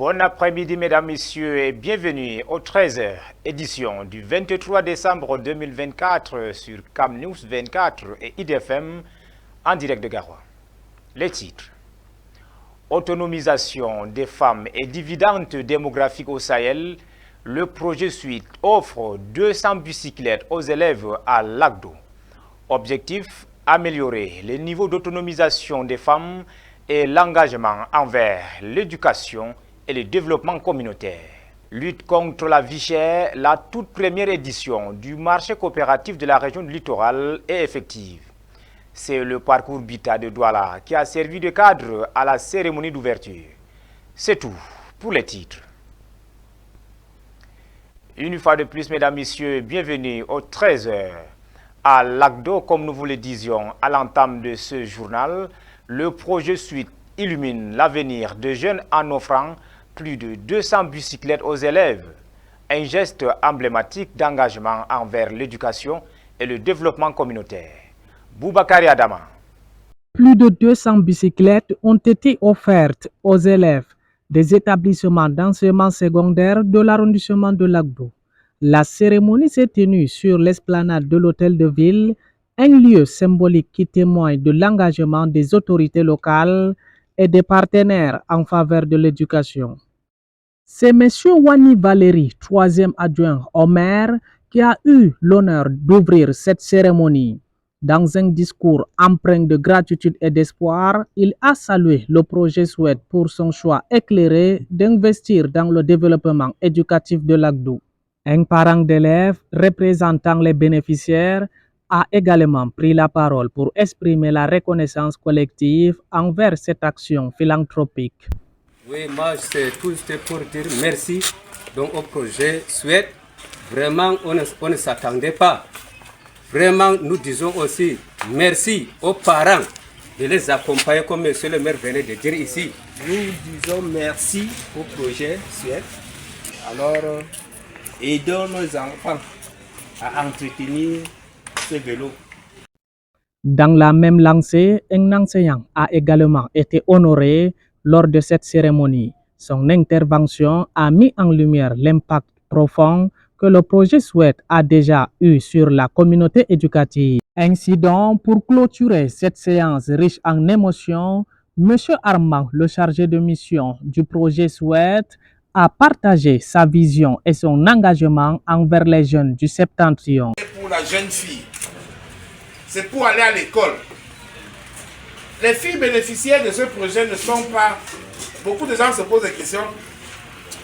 Bon après-midi, mesdames, messieurs, et bienvenue au 13h, édition du 23 décembre 2024 sur Cam News 24 et IDFM en direct de Garoua. Les titres. Autonomisation des femmes et dividendes démographiques au Sahel. Le projet Suite offre 200 bicyclettes aux élèves à Lagdo. Objectif, améliorer les niveaux d'autonomisation des femmes et l'engagement envers l'éducation et le développement communautaire. Lutte contre la vie chère, la toute première édition du marché coopératif de la région du littoral est effective. C'est le parcours Bita de Douala qui a servi de cadre à la cérémonie d'ouverture. C'est tout pour les titres. Une fois de plus, mesdames, messieurs, bienvenue au 13h. À Lagdo, comme nous vous le disions à l'entame de ce journal, le projet Suite illumine l'avenir de jeunes en offrant plus de 200 bicyclettes aux élèves. Un geste emblématique d'engagement envers l'éducation et le développement communautaire. Boubacar Adama. Plus de 200 bicyclettes ont été offertes aux élèves des établissements d'enseignement secondaire de l'arrondissement de Lagdo. La cérémonie s'est tenue sur l'esplanade de l'hôtel de ville, un lieu symbolique qui témoigne de l'engagement des autorités locales et des partenaires en faveur de l'éducation. C'est M. Wani Valéry, troisième adjoint au maire, qui a eu l'honneur d'ouvrir cette cérémonie. Dans un discours empreint de gratitude et d'espoir, il a salué le projet Suite pour son choix éclairé d'investir dans le développement éducatif de Lagdo. Un parent d'élèves représentant les bénéficiaires a également pris la parole pour exprimer la reconnaissance collective envers cette action philanthropique. Oui, moi, c'est tout pour dire merci donc, au projet Suite. Vraiment, on ne s'attendait pas. Vraiment, nous disons aussi merci aux parents de les accompagner, comme M. le maire venait de dire ici. Nous disons merci au projet Suite. Alors, aidons nos enfants à entretenir ce vélo. Dans la même lancée, un enseignant a également été honoré lors de cette cérémonie. Son intervention a mis en lumière l'impact profond que le projet Suite a déjà eu sur la communauté éducative. Ainsi donc, pour clôturer cette séance riche en émotions, M. Armand, le chargé de mission du projet Suite, a partagé sa vision et son engagement envers les jeunes du Septentrion. Pour la jeune fille, c'est pour aller à l'école. Les filles bénéficiaires de ce projet ne sont pas... Beaucoup de gens se posent des questions.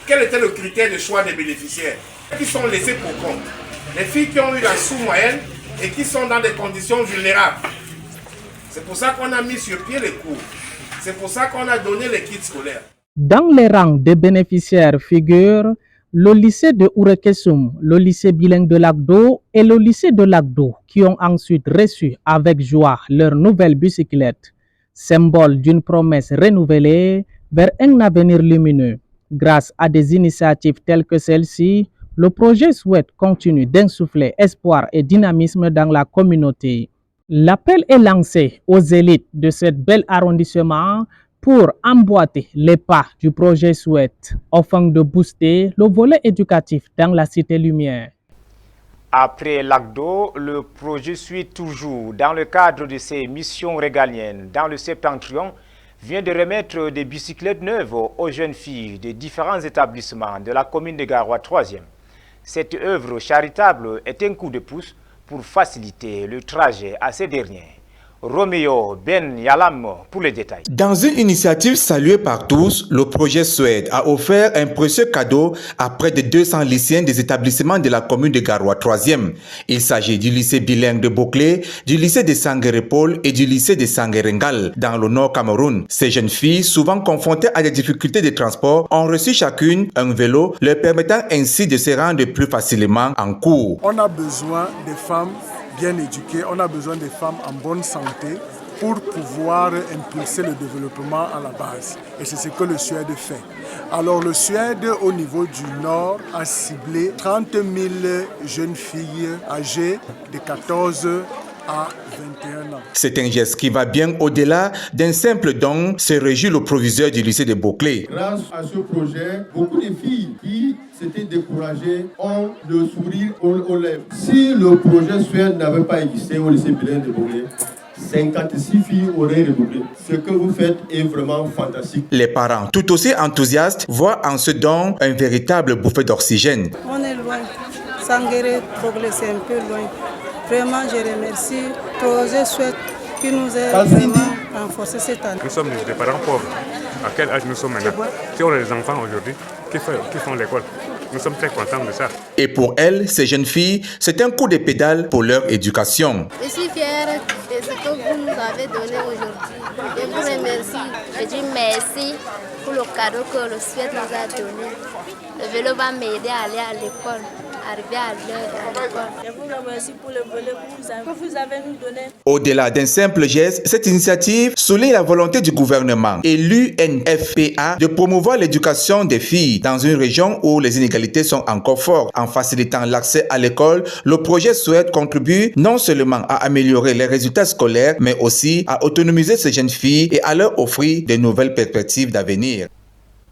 Quel était le critère de choix des bénéficiaires qui sont laissés pour compte? Les filles qui ont eu la sous-moyenne et qui sont dans des conditions vulnérables. C'est pour ça qu'on a mis sur pied les cours. C'est pour ça qu'on a donné les kits scolaires. Dans les rangs des bénéficiaires figurent le lycée de Ourekessoum, le lycée bilingue de Lagdo et le lycée de Lagdo qui ont ensuite reçu avec joie leur nouvelle bicyclette, symbole d'une promesse renouvelée vers un avenir lumineux. Grâce à des initiatives telles que celle-ci, le projet Suite continue d'insuffler espoir et dynamisme dans la communauté. L'appel est lancé aux élites de ce bel arrondissement pour emboîter les pas du projet Suite, afin de booster le volet éducatif dans la Cité Lumière. Après Lagdo, le projet Suite, toujours dans le cadre de ses missions régaliennes dans le Septentrion, vient de remettre des bicyclettes neuves aux jeunes filles de différents établissements de la commune de Garoua 3e. Cette œuvre charitable est un coup de pouce pour faciliter le trajet à ces derniers. Roméo Ben Yalam pour les détails. Dans une initiative saluée par tous, le projet Suite a offert un précieux cadeau à près de 200 lycéens des établissements de la commune de Garoua 3e. Il s'agit du lycée bilingue de Boclé, du lycée de Sanguéré-Paul et du lycée de Sanguérengal dans le nord Cameroun. Ces jeunes filles, souvent confrontées à des difficultés de transport, ont reçu chacune un vélo, leur permettant ainsi de se rendre plus facilement en cours. On a besoin des femmes bien éduquées, on a besoin des femmes en bonne santé pour pouvoir impulser le développement à la base. Et c'est ce que le Suède fait. Alors le Suède, au niveau du Nord, a ciblé 30 000 jeunes filles âgées de 14 à 21 ans. C'est un geste qui va bien au-delà d'un simple don, se réjouit le proviseur du lycée de Boclé. Grâce à ce projet, beaucoup de filles qui s'étaient découragées ont le sourire aux lèvres. Si le projet SUED n'avait pas existé au lycée bilingue de Boclé, 56 filles auraient redoublé. Ce que vous faites est vraiment fantastique. Les parents, tout aussi enthousiastes, voient en ce don un véritable bouffée d'oxygène. On est loin. Sanguéré, Boclé, c'est un peu loin. Vraiment, je remercie Projet SUED qui nous a vraiment renforcé cette année. Nous sommes des parents pauvres. À quel âge nous sommes maintenant? Si on a des enfants aujourd'hui, qui font l'école? Nous sommes très contents de ça. Et pour elles, ces jeunes filles, c'est un coup de pédale pour leur éducation. Je suis fière de ce que vous nous avez donné aujourd'hui. Je vous remercie. Je dis merci pour le cadeau que le SUED nous a donné. Le vélo va m'aider à aller à l'école. Je vous remercie pour le volet que vous avez nous donné. Au-delà d'un simple geste, cette initiative souligne la volonté du gouvernement et l'UNFPA de promouvoir l'éducation des filles dans une région où les inégalités sont encore fortes. En facilitant l'accès à l'école, le projet SUED contribue non seulement à améliorer les résultats scolaires, mais aussi à autonomiser ces jeunes filles et à leur offrir de nouvelles perspectives d'avenir.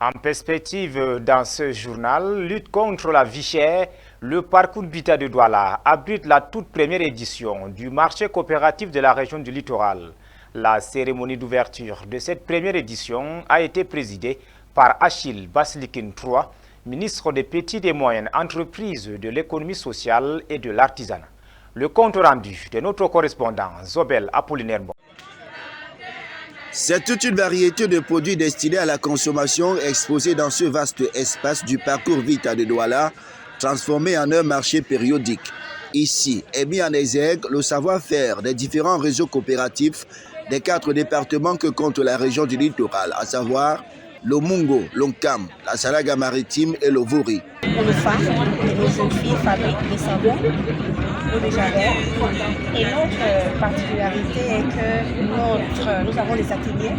En perspective dans ce journal, lutte contre la vie chère, le parcours Bita de Douala abrite la toute première édition du marché coopératif de la région du littoral. La cérémonie d'ouverture de cette première édition a été présidée par Achille Baslikin III, ministre des Petites et Moyennes Entreprises, de l'économie sociale et de l'artisanat. Le compte rendu de notre correspondant Zobel Apollinaire. C'est toute une variété de produits destinés à la consommation exposés dans ce vaste espace du parcours Vita de Douala, transformé en un marché périodique. Ici est mis en exergue le savoir-faire des différents réseaux coopératifs des 4 départements que compte la région du littoral, à savoir le Mungo, l'Onkam, la Salaga maritime et le Vori. Nos femmes et nos jeunes filles fabriquent des savons, de javel. Et notre particularité est que nous avons des ateliers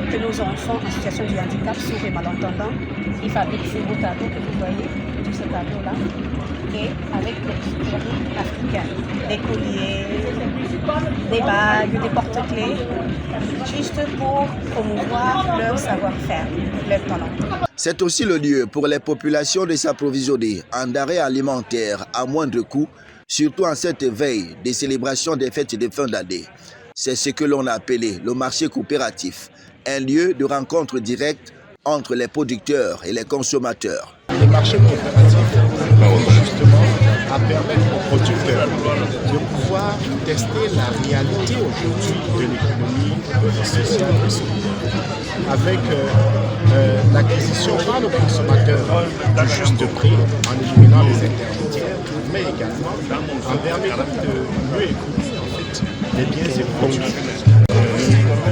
que nos enfants en situation de handicap, sourds et malentendants, ils fabriquent ces beaux tableaux que vous voyez, tous ces tableaux-là, et avec des produits africains, des colliers, des bagues, des porte-clés, juste pour promouvoir leur savoir-faire, leur talent. C'est aussi le lieu pour les populations de s'approvisionner en denrées alimentaires à moindre coût, surtout en cette veille des célébrations des fêtes de fin d'année. C'est ce que l'on a appelé le marché coopératif, un lieu de rencontre directe entre les producteurs et les consommateurs. Le marché coopératif justement à permettre aux producteurs de pouvoir tester la réalité aujourd'hui de l'économie sociale et solidaire, avec l'acquisition par le consommateur du juste prix en éliminant les intermédiaires, mais également en permettant de mieux écouter en fait les biens et produits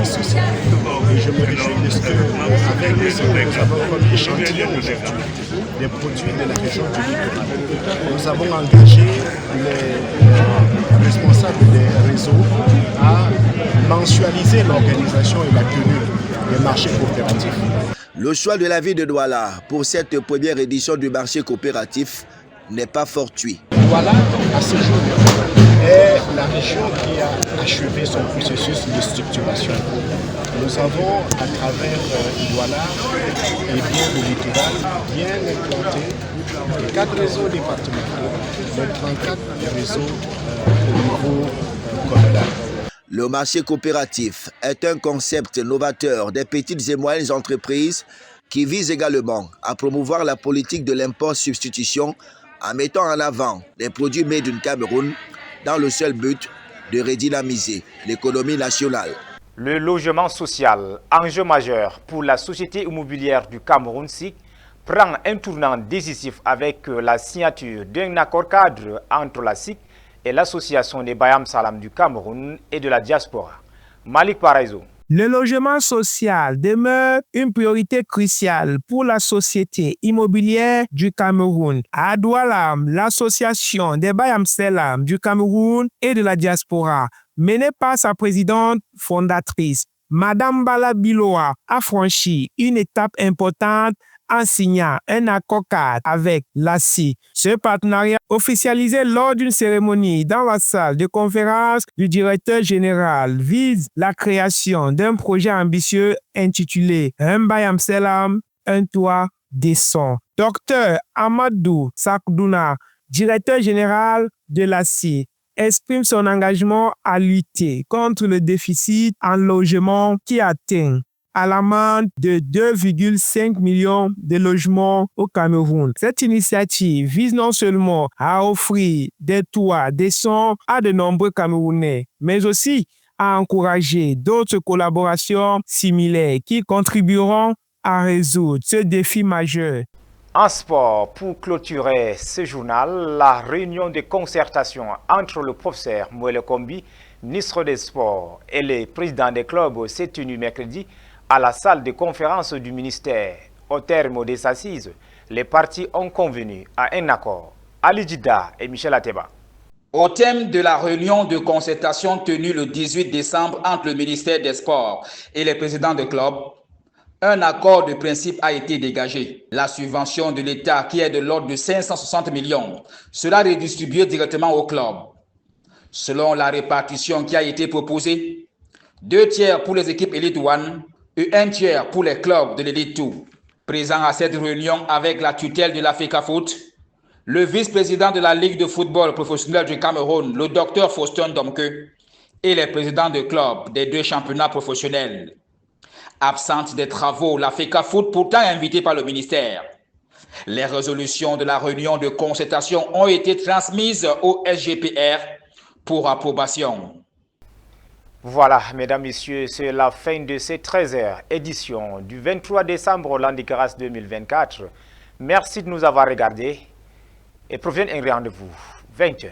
sociaux. Et je me réjouis de ce qu'avec nous avons comme échantillon aujourd'hui des produits de la région du littoral. Nous avons engagé les responsables des réseaux à mensualiser l'organisation et la tenue des marchés coopératifs. Le choix de la ville de Douala pour cette première édition du marché coopératif n'est pas fortuit. Douala, à ce jour, est la région qui a achevé son processus de structuration. Nous avons, à travers Douala et bien le littoral, bien implanté les 4 réseaux départementaux, les 34 réseaux au niveau communal. Le marché coopératif est un concept novateur des petites et moyennes entreprises qui vise également à promouvoir la politique de l'import-substitution en mettant en avant les produits made in Cameroun dans le seul but de redynamiser l'économie nationale. Le logement social, enjeu majeur pour la société immobilière du Cameroun SIC, prend un tournant décisif avec la signature d'un accord cadre entre la SIC et l'association des Bayam Salam du Cameroun et de la diaspora. Malik Paraizo. Le logement social demeure une priorité cruciale pour la société immobilière du Cameroun. À Douala, l'association des Bayam Salam du Cameroun et de la diaspora, menée par sa présidente fondatrice, Madame Bala Biloa, a franchi une étape importante en signant un accord-cadre avec l'ASI. Ce partenariat officialisé lors d'une cérémonie dans la salle de conférence du directeur général vise la création d'un projet ambitieux intitulé Un Bayam Selam, un toit décent. Dr Amadou Sakdouna, directeur général de l'ASI, exprime son engagement à lutter contre le déficit en logement qui atteint à l'amende de 2,5 millions de logements au Cameroun. Cette initiative vise non seulement à offrir des toits décents à de nombreux Camerounais, mais aussi à encourager d'autres collaborations similaires qui contribueront à résoudre ce défi majeur. En sport, pour clôturer ce journal, la réunion de concertation entre le professeur Moele Kombi, ministre des Sports, et les présidents des clubs s'est tenue mercredi à la salle de conférence du ministère. Au terme des assises, les partis ont convenu à un accord. Ali Djida et Michel Ateba. Au thème de la réunion de concertation tenue le 18 décembre entre le ministère des Sports et les présidents des clubs, un accord de principe a été dégagé. La subvention de l'État, qui est de l'ordre de 560 millions, sera redistribuée directement au club. Selon la répartition qui a été proposée, 2 tiers pour les équipes Elite One et 1 tiers pour les clubs de l'Elite 2. Présent à cette réunion avec la tutelle de l'Africa Foot, le vice-président de la Ligue de football professionnel du Cameroun, le Dr Faustin Domke, et les présidents de clubs des 2 championnats professionnels. Absente des travaux, l'Africa Foot, pourtant invité par le ministère. Les résolutions de la réunion de concertation ont été transmises au SGPR pour approbation. Voilà, mesdames, messieurs, c'est la fin de cette 13h édition du 23 décembre l'an de grâce 2024. Merci de nous avoir regardés et prochain un rendez-vous 20h.